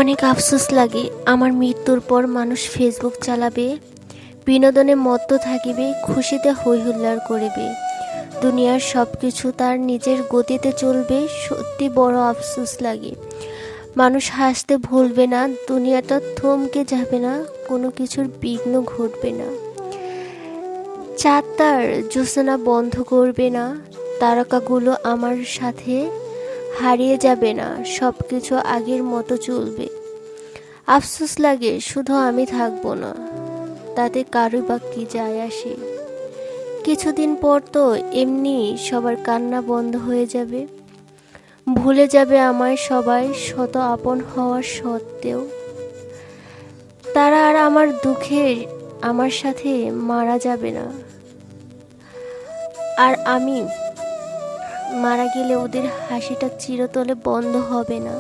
অনেক আফসোস লাগে আমার মৃত্যুর পর মানুষ ফেসবুক চালাবে, বিনোদনে মত্ত থাকিবে, খুশিতে হইহুল্লাড় করিবে, দুনিয়ার সব কিছু তার নিজের গতিতে চলবে। সত্যি বড় আফসোস লাগে। মানুষ হাসতে ভুলবে না, দুনিয়াটা থমকে যাবে না, কোনো কিছুর বিঘ্ন ঘটবে না। চাঁদ তার জ্যোৎস্না বন্ধ করবে না, তারকাগুলো আমার সাথে হারিয়ে যাবে না, সব কিছু আগের মতো চলবে। আফসোস লাগে শুধু আমি থাকবো না, তাতে কারো বা কি যায় আসে। কিছুদিন পর তো এমনি সবার কান্না বন্ধ হয়ে যাবে, ভুলে যাবে আমায় সবাই শত আপন হওয়ার সত্ত্বেও। তারা আর আমার দুঃখে আমার সাথে মারা যাবে না, আর আমি মারা গেলে ওদের হাসিটা চিরতরে বন্ধ হবে না।